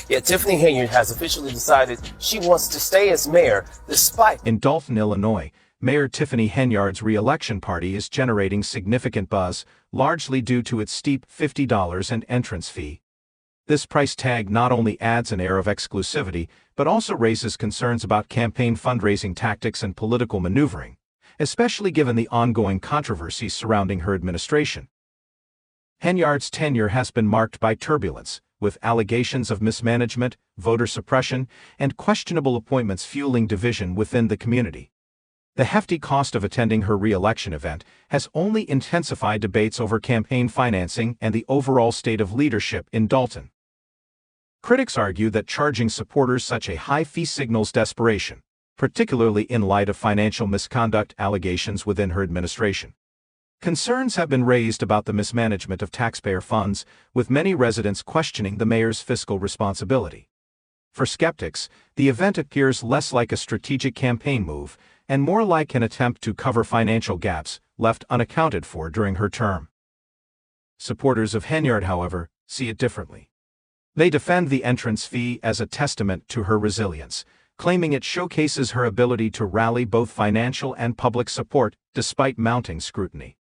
Yet Tiffany Henyard has officially decided she wants to stay as mayor despite. In Dalton, Illinois, Mayor Tiffany Henyard's re-election party is generating significant buzz, largely due to its steep $50 and entrance fee. This price tag not only adds an air of exclusivity, but also raises concerns about campaign fundraising tactics and political maneuvering, especially given the ongoing controversies surrounding her administration. Henyard's tenure has been marked by turbulence, with allegations of mismanagement, voter suppression, and questionable appointments fueling division within the community. The hefty cost of attending her re-election event has only intensified debates over campaign financing and the overall state of leadership in Dalton. Critics argue that charging supporters such a high fee signals desperation, particularly in light of financial misconduct allegations within her administration. Concerns have been raised about the mismanagement of taxpayer funds, with many residents questioning the mayor's fiscal responsibility. For skeptics, the event appears less like a strategic campaign move and more like an attempt to cover financial gaps left unaccounted for during her term. Supporters of Henyard, however, see it differently. They defend the entrance fee as a testament to her resilience, claiming it showcases her ability to rally both financial and public support despite mounting scrutiny.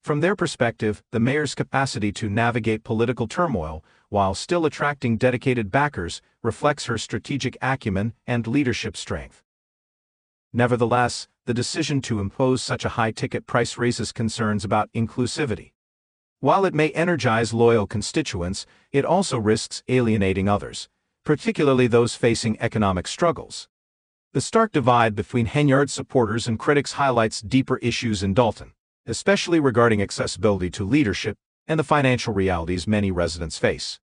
From their perspective, the mayor's capacity to navigate political turmoil while still attracting dedicated backers reflects her strategic acumen and leadership strength. Nevertheless, the decision to impose such a high-ticket price raises concerns about inclusivity. While it may energize loyal constituents, it also risks alienating others, particularly those facing economic struggles. The stark divide between Henyard's supporters and critics highlights deeper issues in Dalton, especially regarding accessibility to leadership and the financial realities many residents face.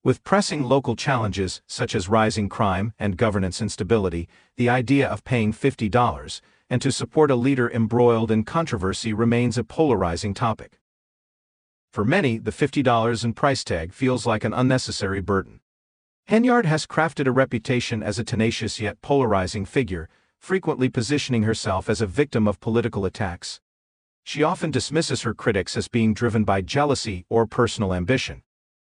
With pressing local challenges such as rising crime and governance instability, the idea of paying $50 and to support a leader embroiled in controversy remains a polarizing topic. For many, the $50 in price tag feels like an unnecessary burden. Henyard has crafted a reputation as a tenacious yet polarizing figure, frequently positioning herself as a victim of political attacks. She often dismisses her critics as being driven by jealousy or personal ambition.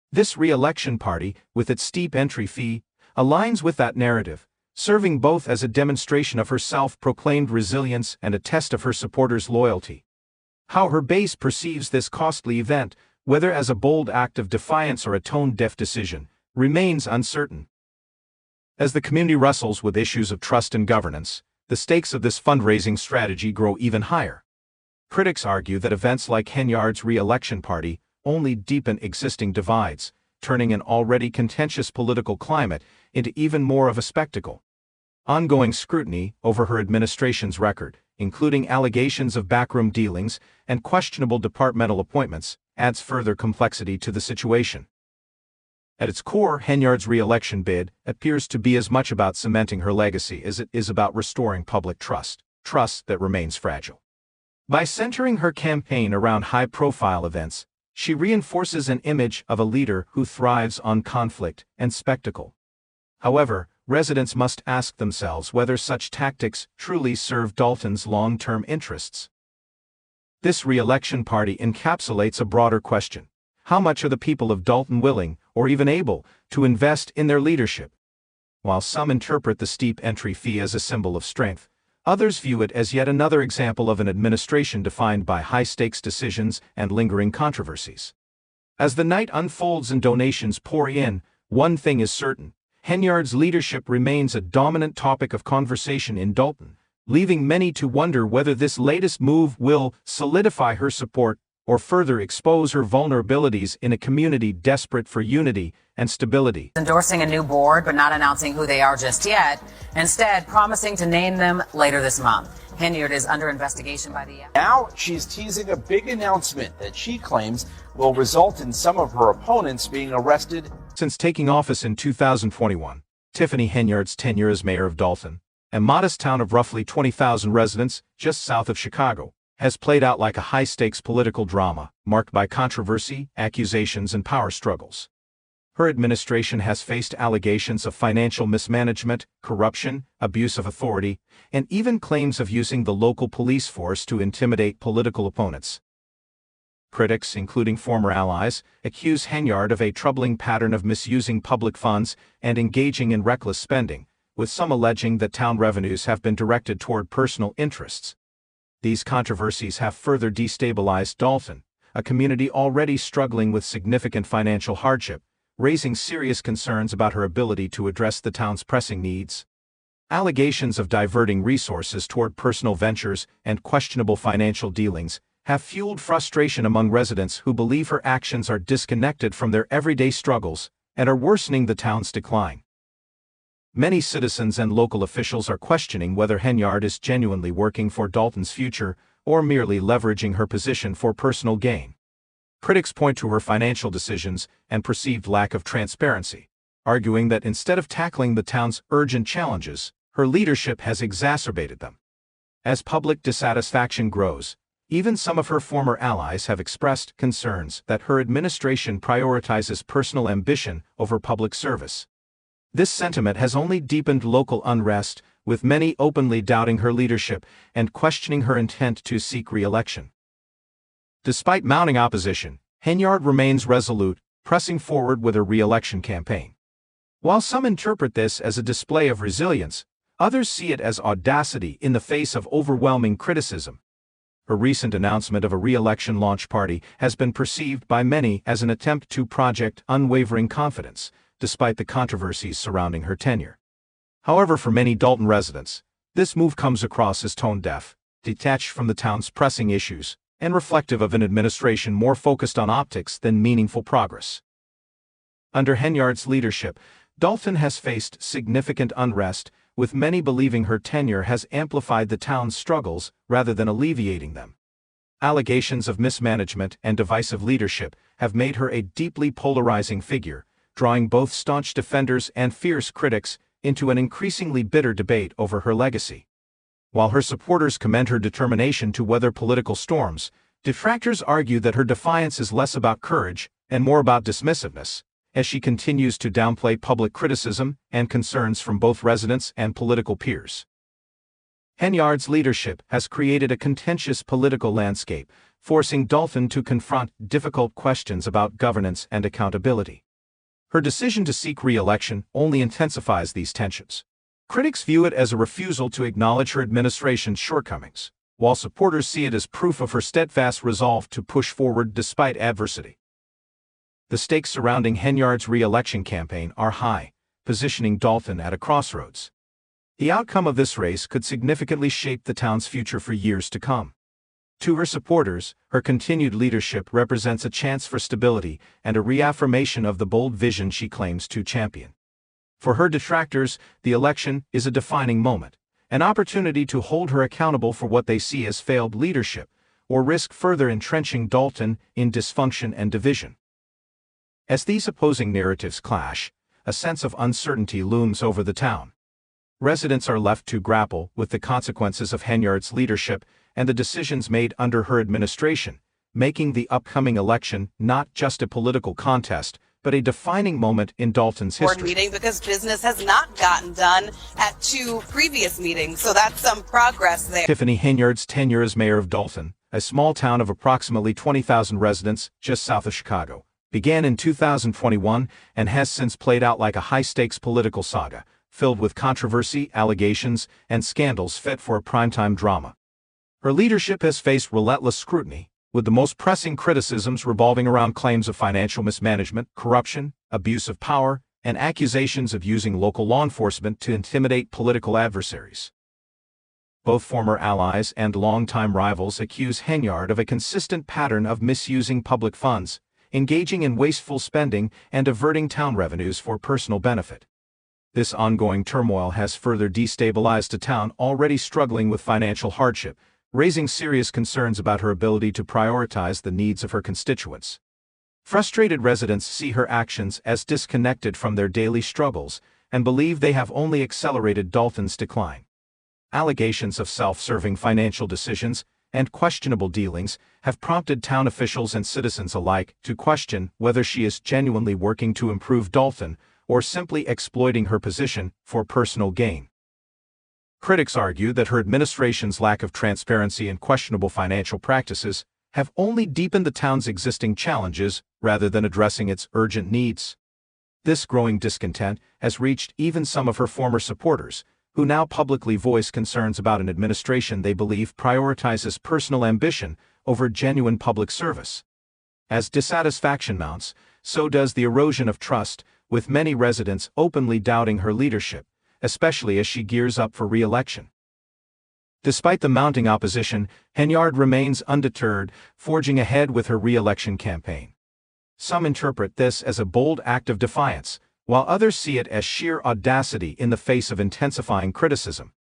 This re-election party, with its steep entry fee, aligns with that narrative, serving both as a demonstration of her self-proclaimed resilience and a test of her supporters' loyalty. How her base perceives this costly event, whether as a bold act of defiance or a tone-deaf decision, remains uncertain. As the community wrestles with issues of trust and governance, the stakes of this fundraising strategy grow even higher. Critics argue that events like Henyard's re-election party only deepen existing divides, turning an already contentious political climate into even more of a spectacle. Ongoing scrutiny over her administration's record, including allegations of backroom dealings and questionable departmental appointments, adds further complexity to the situation. At its core, Henyard's re-election bid appears to be as much about cementing her legacy as it is about restoring public trust that remains fragile. By centering her campaign around high-profile events, she reinforces an image of a leader who thrives on conflict and spectacle. However, residents must ask themselves whether such tactics truly serve Dalton's long-term interests. This re-election party encapsulates a broader question. How much are the people of Dalton willing, or even able, to invest in their leadership? While some interpret the steep entry fee as a symbol of strength, others view it as yet another example of an administration defined by high-stakes decisions and lingering controversies. As the night unfolds and donations pour in, one thing is certain: Henyard's leadership remains a dominant topic of conversation in Dalton, leaving many to wonder whether this latest move will solidify her support or further expose her vulnerabilities in a community desperate for unity and stability. Endorsing a new board but not announcing who they are just yet, instead promising to name them later this month. Henyard is under investigation by the... Now she's teasing a big announcement that she claims will result in some of her opponents being arrested. Since taking office in 2021, Tiffany Henyard's tenure as mayor of Dalton, a modest town of roughly 20,000 residents just south of Chicago, has played out like a high-stakes political drama, marked by controversy, accusations, and power struggles. Her administration has faced allegations of financial mismanagement, corruption, abuse of authority, and even claims of using the local police force to intimidate political opponents. Critics, including former allies, accuse Henyard of a troubling pattern of misusing public funds and engaging in reckless spending, with some alleging that town revenues have been directed toward personal interests. These controversies have further destabilized Dalton, a community already struggling with significant financial hardship, raising serious concerns about her ability to address the town's pressing needs. Allegations of diverting resources toward personal ventures and questionable financial dealings have fueled frustration among residents who believe her actions are disconnected from their everyday struggles and are worsening the town's decline. Many citizens and local officials are questioning whether Henyard is genuinely working for Dalton's future or merely leveraging her position for personal gain. Critics point to her financial decisions and perceived lack of transparency, arguing that instead of tackling the town's urgent challenges, her leadership has exacerbated them. As public dissatisfaction grows, even some of her former allies have expressed concerns that her administration prioritizes personal ambition over public service. This sentiment has only deepened local unrest, with many openly doubting her leadership and questioning her intent to seek re-election. Despite mounting opposition, Henyard remains resolute, pressing forward with her re-election campaign. While some interpret this as a display of resilience, others see it as audacity in the face of overwhelming criticism. Her recent announcement of a re-election launch party has been perceived by many as an attempt to project unwavering confidence, despite the controversies surrounding her tenure. However, for many Dalton residents, this move comes across as tone-deaf, detached from the town's pressing issues, and reflective of an administration more focused on optics than meaningful progress. Under Henyard's leadership, Dalton has faced significant unrest, with many believing her tenure has amplified the town's struggles rather than alleviating them. Allegations of mismanagement and divisive leadership have made her a deeply polarizing figure, drawing both staunch defenders and fierce critics into an increasingly bitter debate over her legacy. While her supporters commend her determination to weather political storms, detractors argue that her defiance is less about courage and more about dismissiveness, as she continues to downplay public criticism and concerns from both residents and political peers. Henyard's leadership has created a contentious political landscape, forcing Dalton to confront difficult questions about governance and accountability. Her decision to seek re-election only intensifies these tensions. Critics view it as a refusal to acknowledge her administration's shortcomings, while supporters see it as proof of her steadfast resolve to push forward despite adversity. The stakes surrounding Henyard's re-election campaign are high, positioning Dalton at a crossroads. The outcome of this race could significantly shape the town's future for years to come. To her supporters, her continued leadership represents a chance for stability and a reaffirmation of the bold vision she claims to champion. For her detractors, the election is a defining moment, an opportunity to hold her accountable for what they see as failed leadership, or risk further entrenching Dalton in dysfunction and division. As these opposing narratives clash, a sense of uncertainty looms over the town. Residents are left to grapple with the consequences of Henyard's leadership and the decisions made under her administration, making the upcoming election not just a political contest, but a defining moment in Dalton's history. Board meeting because business has not gotten done at 2 previous meetings, so that's some progress there. Tiffany Henyard's tenure as mayor of Dalton, a small town of approximately 20,000 residents just south of Chicago, began in 2021 and has since played out like a high-stakes political saga, filled with controversy, allegations, and scandals fit for a primetime drama. Her leadership has faced relentless scrutiny, with the most pressing criticisms revolving around claims of financial mismanagement, corruption, abuse of power, and accusations of using local law enforcement to intimidate political adversaries. Both former allies and longtime rivals accuse Henyard of a consistent pattern of misusing public funds, engaging in wasteful spending, and diverting town revenues for personal benefit. This ongoing turmoil has further destabilized a town already struggling with financial hardship, raising serious concerns about her ability to prioritize the needs of her constituents. Frustrated residents see her actions as disconnected from their daily struggles and believe they have only accelerated Dalton's decline. Allegations of self-serving financial decisions and questionable dealings have prompted town officials and citizens alike to question whether she is genuinely working to improve Dalton or simply exploiting her position for personal gain. Critics argue that her administration's lack of transparency and questionable financial practices have only deepened the town's existing challenges rather than addressing its urgent needs. This growing discontent has reached even some of her former supporters, who now publicly voice concerns about an administration they believe prioritizes personal ambition over genuine public service. As dissatisfaction mounts, so does the erosion of trust, with many residents openly doubting her leadership, especially as she gears up for re-election. Despite the mounting opposition, Henyard remains undeterred, forging ahead with her re-election campaign. Some interpret this as a bold act of defiance, while others see it as sheer audacity in the face of intensifying criticism.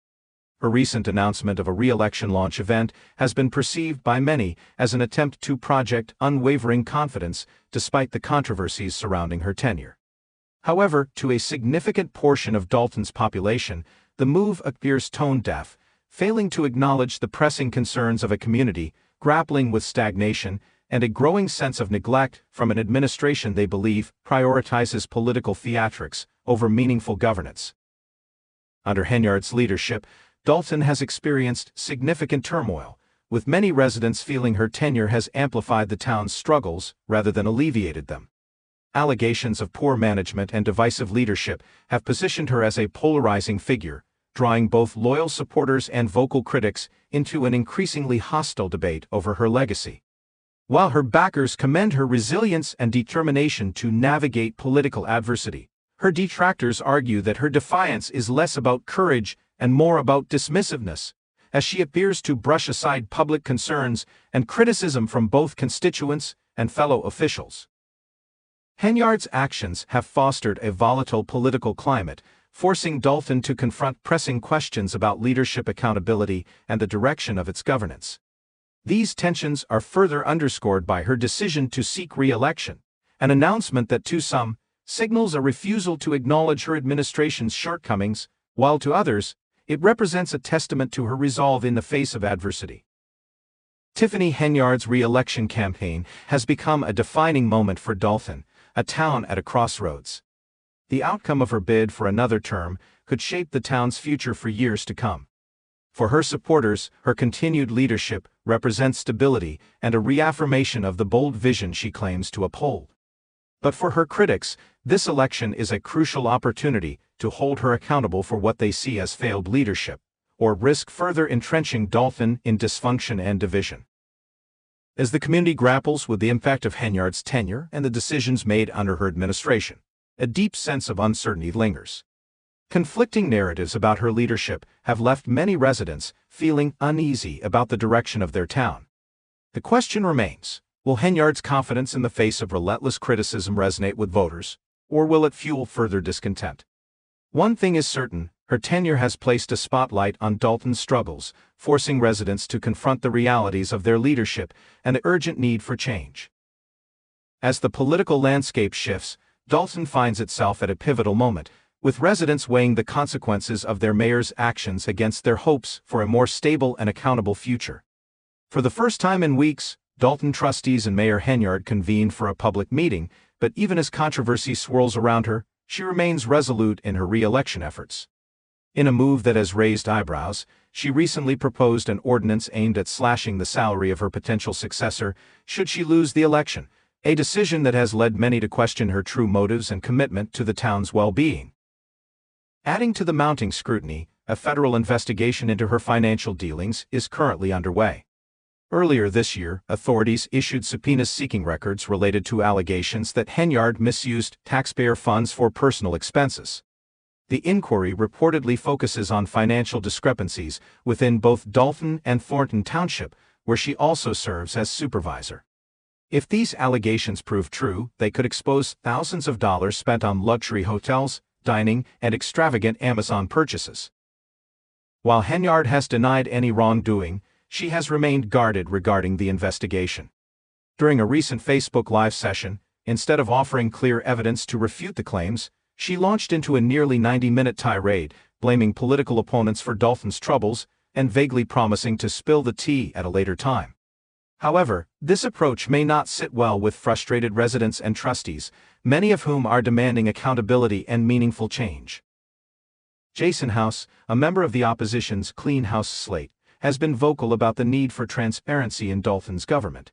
Her recent announcement of a re-election launch event has been perceived by many as an attempt to project unwavering confidence despite the controversies surrounding her tenure. However, to a significant portion of Dalton's population, the move appears tone-deaf, failing to acknowledge the pressing concerns of a community grappling with stagnation and a growing sense of neglect from an administration they believe prioritizes political theatrics over meaningful governance. Under Henyard's leadership, Dalton has experienced significant turmoil, with many residents feeling her tenure has amplified the town's struggles rather than alleviated them. Allegations of poor management and divisive leadership have positioned her as a polarizing figure, drawing both loyal supporters and vocal critics into an increasingly hostile debate over her legacy. While her backers commend her resilience and determination to navigate political adversity, her detractors argue that her defiance is less about courage and more about dismissiveness, as she appears to brush aside public concerns and criticism from both constituents and fellow officials. Henyard's actions have fostered a volatile political climate, forcing Dalton to confront pressing questions about leadership accountability and the direction of its governance. These tensions are further underscored by her decision to seek re-election, an announcement that to some signals a refusal to acknowledge her administration's shortcomings, while to others, it represents a testament to her resolve in the face of adversity. Tiffany Henyard's re-election campaign has become a defining moment for Dalton, a town at a crossroads. The outcome of her bid for another term could shape the town's future for years to come. For her supporters, her continued leadership represents stability and a reaffirmation of the bold vision she claims to uphold. But for her critics, this election is a crucial opportunity to hold her accountable for what they see as failed leadership, or risk further entrenching Dalton in dysfunction and division. As the community grapples with the impact of Henyard's tenure and the decisions made under her administration, a deep sense of uncertainty lingers. Conflicting narratives about her leadership have left many residents feeling uneasy about the direction of their town. The question remains, will Henyard's confidence in the face of relentless criticism resonate with voters, or will it fuel further discontent? One thing is certain, her tenure has placed a spotlight on Dalton's struggles, forcing residents to confront the realities of their leadership and the urgent need for change. As the political landscape shifts, Dalton finds itself at a pivotal moment, with residents weighing the consequences of their mayor's actions against their hopes for a more stable and accountable future. For the first time in weeks, Dalton trustees and Mayor Henyard convened for a public meeting, but even as controversy swirls around her, she remains resolute in her re-election efforts. In a move that has raised eyebrows, she recently proposed an ordinance aimed at slashing the salary of her potential successor should she lose the election, a decision that has led many to question her true motives and commitment to the town's well-being. Adding to the mounting scrutiny, a federal investigation into her financial dealings is currently underway. Earlier this year, authorities issued subpoenas seeking records related to allegations that Henyard misused taxpayer funds for personal expenses. The inquiry reportedly focuses on financial discrepancies within both Dalton and Thornton Township, where she also serves as supervisor. If these allegations prove true, they could expose thousands of dollars spent on luxury hotels, dining, and extravagant Amazon purchases. While Henyard has denied any wrongdoing, she has remained guarded regarding the investigation. During a recent Facebook Live session, instead of offering clear evidence to refute the claims, she launched into a nearly 90-minute tirade, blaming political opponents for Dalton's troubles and vaguely promising to spill the tea at a later time. However, this approach may not sit well with frustrated residents and trustees, many of whom are demanding accountability and meaningful change. Jason House, a member of the opposition's Clean House slate, has been vocal about the need for transparency in Dalton's government.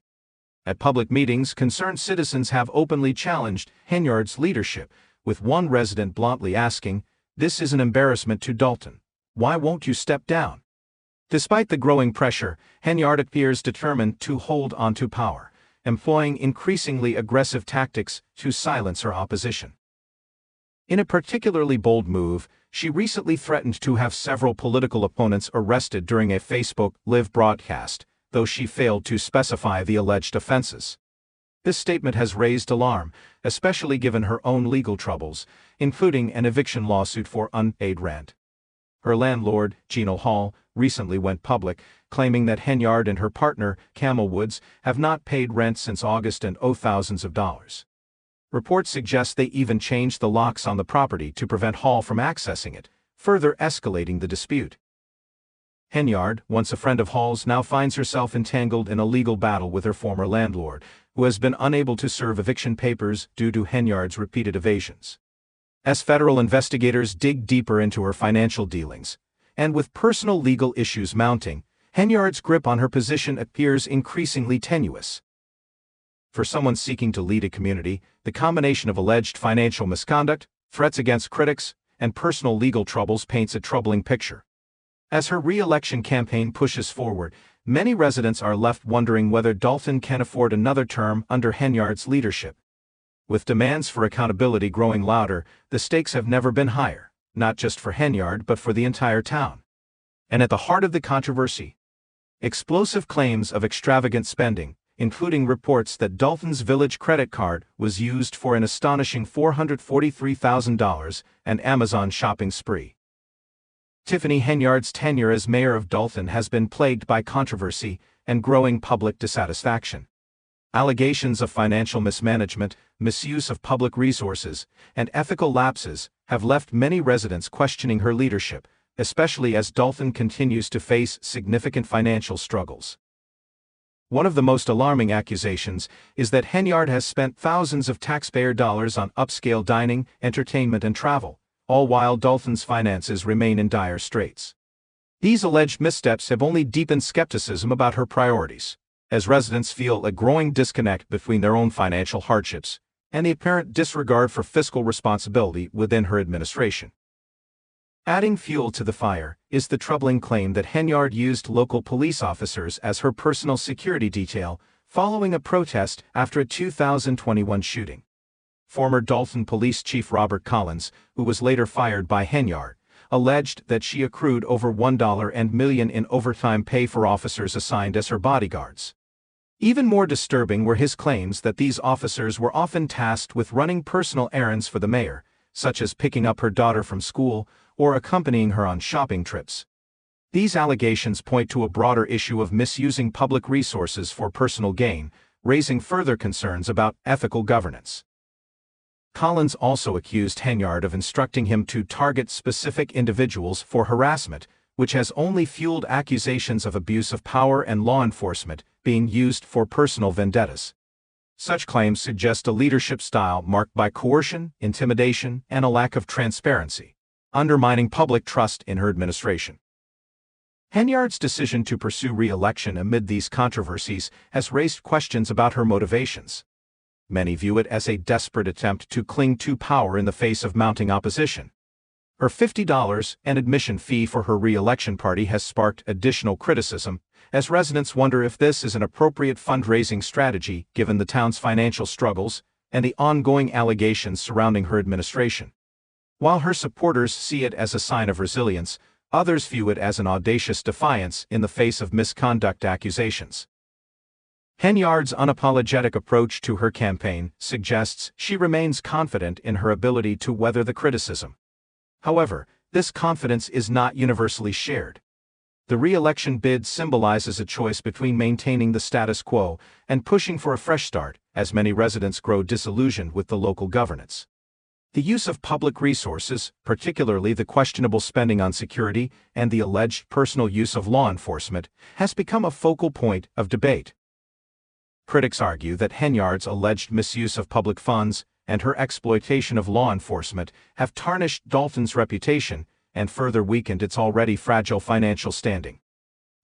At public meetings, concerned citizens have openly challenged Henyard's leadership, with one resident bluntly asking, "This is an embarrassment to Dalton. Why won't you step down?" Despite the growing pressure, Henyard appears determined to hold onto power, employing increasingly aggressive tactics to silence her opposition. In a particularly bold move, she recently threatened to have several political opponents arrested during a Facebook Live broadcast, though she failed to specify the alleged offenses. This statement has raised alarm, especially given her own legal troubles, including an eviction lawsuit for unpaid rent. Her landlord, Gino Hall, recently went public, claiming that Henyard and her partner, Camel Woods, have not paid rent since August and owe thousands of dollars. Reports suggest they even changed the locks on the property to prevent Hall from accessing it, further escalating the dispute. Henyard, once a friend of Hall's, now finds herself entangled in a legal battle with her former landlord, who has been unable to serve eviction papers due to Henyard's repeated evasions. As federal investigators dig deeper into her financial dealings, and with personal legal issues mounting, Henyard's grip on her position appears increasingly tenuous. For someone seeking to lead a community, the combination of alleged financial misconduct, threats against critics, and personal legal troubles paints a troubling picture. As her re-election campaign pushes forward, many residents are left wondering whether Dalton can afford another term under Henyard's leadership. With demands for accountability growing louder, the stakes have never been higher, not just for Henyard but for the entire town. And at the heart of the controversy, explosive claims of extravagant spending, including reports that Dalton's Village credit card was used for an astonishing $443,000 and Amazon shopping spree. Tiffany Henyard's tenure as mayor of Dalton has been plagued by controversy and growing public dissatisfaction. Allegations of financial mismanagement, misuse of public resources, and ethical lapses have left many residents questioning her leadership, especially as Dalton continues to face significant financial struggles. One of the most alarming accusations is that Henyard has spent thousands of taxpayer dollars on upscale dining, entertainment, and travel, all while Dalton's finances remain in dire straits. These alleged missteps have only deepened skepticism about her priorities, as residents feel a growing disconnect between their own financial hardships and the apparent disregard for fiscal responsibility within her administration. Adding fuel to the fire is the troubling claim that Henyard used local police officers as her personal security detail following a protest after a 2021 shooting. Former Dalton Police Chief Robert Collins, who was later fired by Henyard, alleged that she accrued over $1 million in overtime pay for officers assigned as her bodyguards. Even more disturbing were his claims that these officers were often tasked with running personal errands for the mayor, such as picking up her daughter from school or accompanying her on shopping trips. These allegations point to a broader issue of misusing public resources for personal gain, raising further concerns about ethical governance. Collins also accused Henyard of instructing him to target specific individuals for harassment, which has only fueled accusations of abuse of power and law enforcement being used for personal vendettas. Such claims suggest a leadership style marked by coercion, intimidation, and a lack of transparency, undermining public trust in her administration. Henyard's decision to pursue re-election amid these controversies has raised questions about her motivations. Many view it as a desperate attempt to cling to power in the face of mounting opposition. Her $50 and admission fee for her re-election party has sparked additional criticism, as residents wonder if this is an appropriate fundraising strategy given the town's financial struggles and the ongoing allegations surrounding her administration. While her supporters see it as a sign of resilience, others view it as an audacious defiance in the face of misconduct accusations. Henyard's unapologetic approach to her campaign suggests she remains confident in her ability to weather the criticism. However, this confidence is not universally shared. The re-election bid symbolizes a choice between maintaining the status quo and pushing for a fresh start, as many residents grow disillusioned with the local governance. The use of public resources, particularly the questionable spending on security and the alleged personal use of law enforcement, has become a focal point of debate. Critics argue that Henyard's alleged misuse of public funds and her exploitation of law enforcement have tarnished Dalton's reputation and further weakened its already fragile financial standing.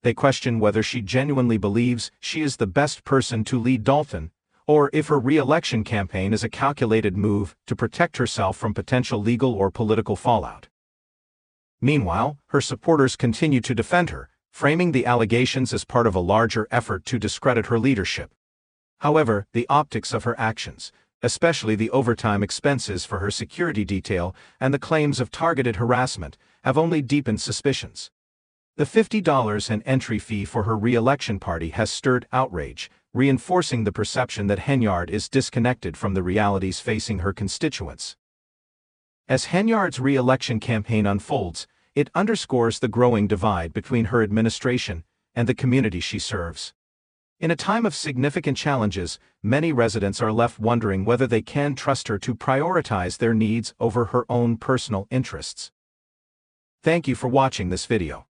They question whether she genuinely believes she is the best person to lead Dalton, or if her re-election campaign is a calculated move to protect herself from potential legal or political fallout. Meanwhile, her supporters continue to defend her, framing the allegations as part of a larger effort to discredit her leadership. However, the optics of her actions, especially the overtime expenses for her security detail and the claims of targeted harassment, have only deepened suspicions. The $50 an entry fee for her re-election party has stirred outrage, reinforcing the perception that Henyard is disconnected from the realities facing her constituents. As Henyard's re-election campaign unfolds, it underscores the growing divide between her administration and the community she serves. In a time of significant challenges, many residents are left wondering whether they can trust her to prioritize their needs over her own personal interests. Thank you for watching this video.